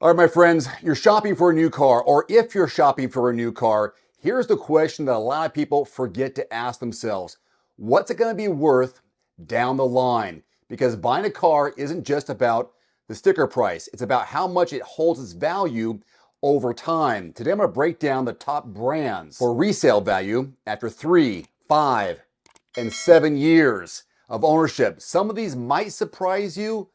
All right, my friends, you're shopping for a new car, or if you're shopping for a new car, here's the question that a lot of people forget to ask themselves. What's it going to be worth down the line? Because buying a car isn't just about the sticker price. It's about how much it holds its value over time. Today, I'm going to break down the top brands for resale value after 3, 5, and 7 years of ownership. Some of these might surprise you.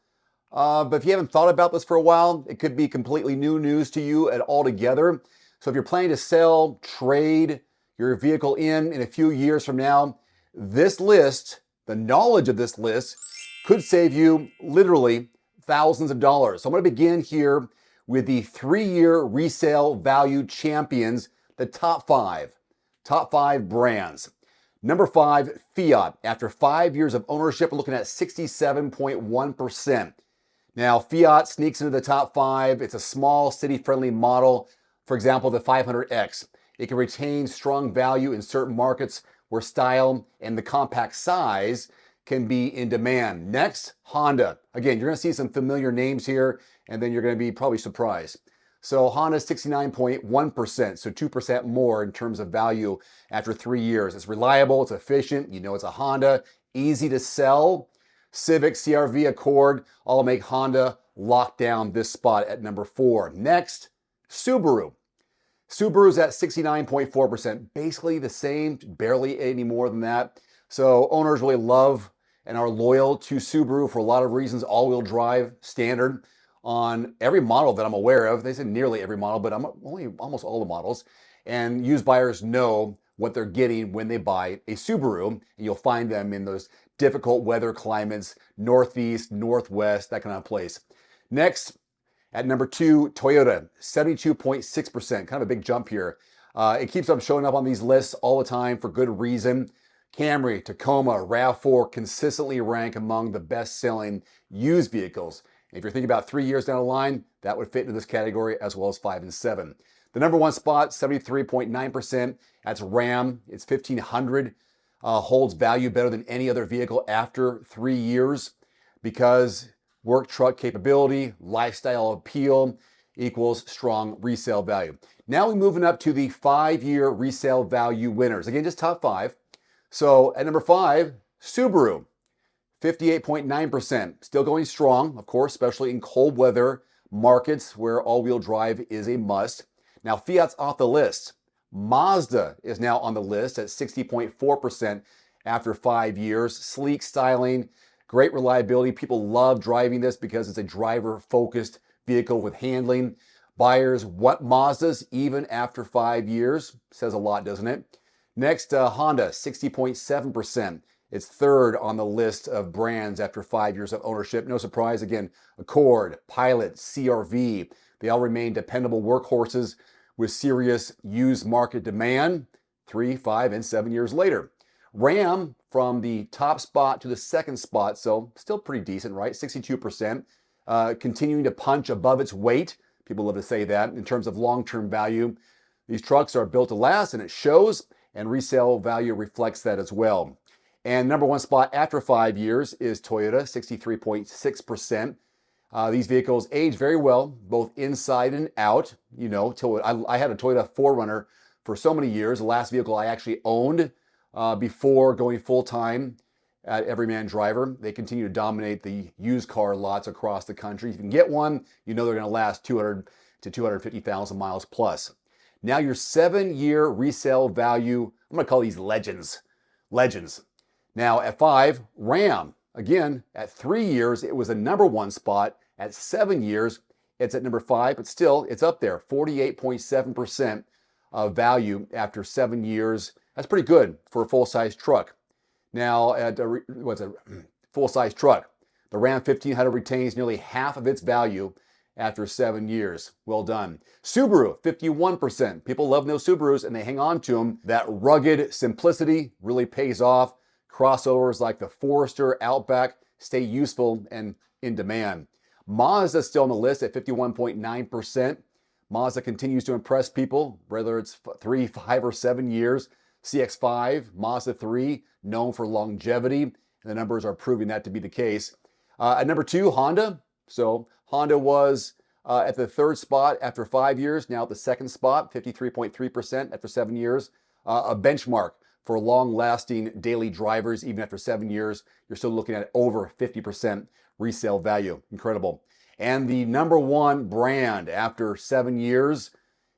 But if you haven't thought about this for a while, it could be completely new news to you and altogether. So if you're planning to sell, trade your vehicle in a few years from now, this list, the knowledge of this list, could save you literally thousands of dollars. So I'm going to begin here with the 3-year resale value champions, the top five brands. Number 5, Fiat. After 5 years of ownership, we're looking at 67.1%. Now, Fiat sneaks into the top 5. It's a small, city-friendly model. For example, the 500X. It can retain strong value in certain markets where style and the compact size can be in demand. Next, Honda. Again, you're going to see some familiar names here, and then you're going to be probably surprised. So Honda's 69.1%, so 2% more in terms of value after 3 years. It's reliable, it's efficient, you know it's a Honda, easy to sell. Civic, CR-V, Accord all make Honda lock down this spot at number 4. Next, Subaru. Subaru's at 69.4%, basically the same, barely any more than that. So owners really love and are loyal to Subaru for a lot of reasons. All-wheel drive, standard on every model that I'm aware of. They said nearly every model, but I'm only almost all the models. And used buyers know what they're getting when they buy a Subaru. And you'll find them in those difficult weather climates, northeast, northwest, that kind of place. Next, at number 2, Toyota, 72.6%, kind of a big jump here. It keeps on showing up on these lists all the time for good reason. Camry, Tacoma, RAV4 consistently rank among the best-selling used vehicles. If you're thinking about 3 years down the line, that would fit into this category as well as 5 and 7. The number 1 spot, 73.9%, that's Ram. It's 1,500. Holds value better than any other vehicle after 3 years because work truck capability, lifestyle appeal equals strong resale value. Now we're moving up to the 5-year resale value winners. Again, just top 5. So at number 5, Subaru, 58.9%. Still going strong, of course, especially in cold weather markets where all-wheel drive is a must. Now Fiat's off the list. Mazda is now on the list at 60.4% after 5 years. Sleek styling, great reliability. People love driving this because it's a driver-focused vehicle with handling. Buyers want Mazdas even after 5 years. Says a lot, doesn't it? Next, Honda, 60.7%. It's 3rd on the list of brands after 5 years of ownership. No surprise, again, Accord, Pilot, CR-V. They all remain dependable workhorses with serious used market demand 3, 5, and 7 years later. Ram from the top spot to the 2nd spot, so still pretty decent, right? 62%, continuing to punch above its weight. People love to say that in terms of long-term value. These trucks are built to last, and it shows, and resale value reflects that as well. And number 1 spot after 5 years is Toyota, 63.6%. These vehicles age very well, both inside and out. You know, I had a Toyota 4Runner for so many years. The last vehicle I actually owned before going full-time at Everyman driver. They continue to dominate the used car lots across the country. If you can get one, you know they're going to last 200 to 250,000 miles plus. Now your 7-year resale value, I'm going to call these legends. Now at 5, Ram. Again, at 3 years, it was the number 1 spot. At 7 years, it's at number 5, but still, it's up there, 48.7% of value after 7 years. That's pretty good for a full-size truck. Now, at what's a full-size truck? The Ram 1500 retains nearly half of its value after 7 years. Well done. Subaru, 51%. People love those Subarus, and they hang on to them. That rugged simplicity really pays off. Crossovers like the Forester, Outback stay useful and in demand. Mazda still on the list at 51.9%. Mazda continues to impress people, whether it's 3, 5, or 7 years. CX-5, Mazda 3, known for longevity, and the numbers are proving that to be the case. At number 2, Honda. So Honda was at the third spot after 5 years, now at the second spot, 53.3% after 7 years. A benchmark for long-lasting daily drivers, even after 7 years, you're still looking at over 50% resale value. Incredible. And the number one brand after 7 years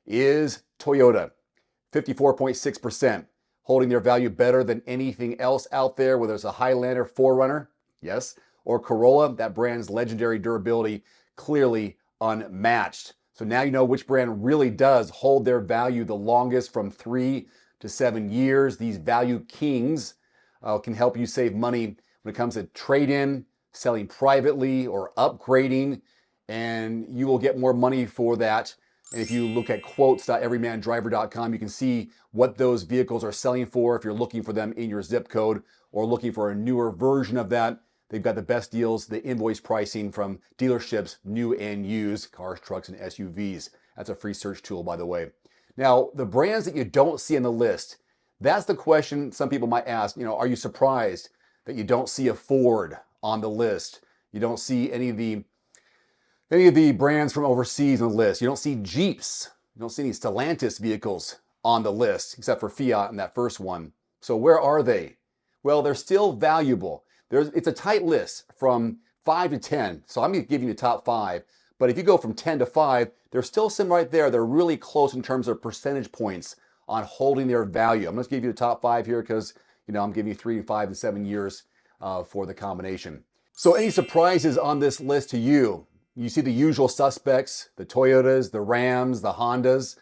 is Toyota, 54.6%, holding their value better than anything else out there, whether it's a Highlander, 4Runner, yes, or Corolla. That brand's legendary durability clearly unmatched. So now you know which brand really does hold their value the longest, from 3 to 7 years. These value kings can help you save money when it comes to trade-in, selling privately, or upgrading, and you will get more money for that. And if you look at quotes.everymandriver.com, you can see what those vehicles are selling for if you're looking for them in your zip code or looking for a newer version of that. They've got the best deals, the invoice pricing from dealerships, new and used, cars, trucks, and SUVs. That's a free search tool, by the way. Now, the brands that you don't see on the list, that's the question some people might ask. You know, are you surprised that you don't see a Ford on the list? You don't see any of the brands from overseas on the list. You don't see Jeeps. You don't see any Stellantis vehicles on the list, except for Fiat in that first one. So where are they? Well, they're still valuable. It's a tight list from 5 to 10. So I'm going to give you the top 5. But if you go from 10 to 5, there's still some right there. They're really close in terms of percentage points on holding their value. I'm going to give you the top 5 here because, you know, I'm giving you 3, 5, and 7 years for the combination. So any surprises on this list to you? You see the usual suspects, the Toyotas, the Rams, the Hondas,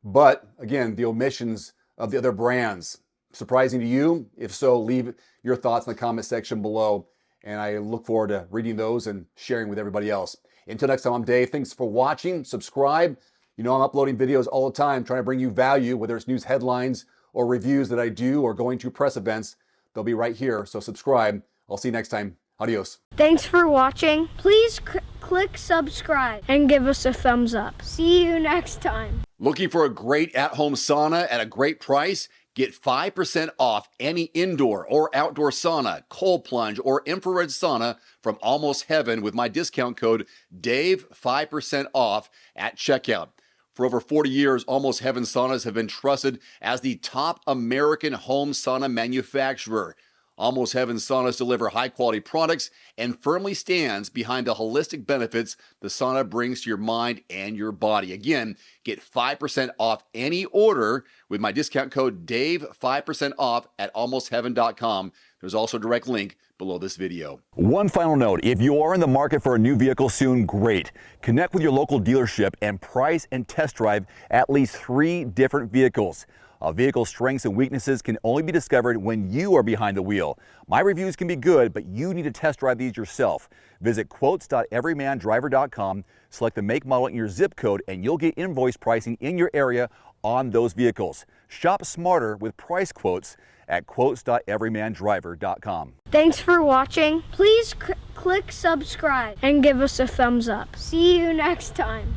but again, the omissions of the other brands. Surprising to you? If so, leave your thoughts in the comment section below, and I look forward to reading those and sharing with everybody else. Until next time, I'm Dave. Thanks for watching. Subscribe. You know I'm uploading videos all the time, trying to bring you value, whether it's news headlines or reviews that I do or going to press events. They'll be right here, so subscribe. I'll see you next time. Adios. Thanks for watching. Please click subscribe and give us a thumbs up. See you next time. Looking for a great at-home sauna at a great price? Get 5% off any indoor or outdoor sauna, cold plunge, or infrared sauna from Almost Heaven with my discount code DAVE, 5% off at checkout. For over 40 years, Almost Heaven saunas have been trusted as the top American home sauna manufacturer. Almost Heaven saunas deliver high-quality products and firmly stands behind the holistic benefits the sauna brings to your mind and your body. Again, get 5% off any order with my discount code DAVE, 5% off at almostheaven.com. There's also a direct link below this video. One final note, if you are in the market for a new vehicle soon, great. Connect with your local dealership and price and test drive at least 3 different vehicles. A vehicle's strengths and weaknesses can only be discovered when you are behind the wheel. My reviews can be good, but you need to test drive these yourself. Visit quotes.everymandriver.com, select the make, model, and your zip code, and you'll get invoice pricing in your area on those vehicles. Shop smarter with price quotes at quotes.everymandriver.com. Thanks for watching. Please click subscribe and give us a thumbs up. See you next time.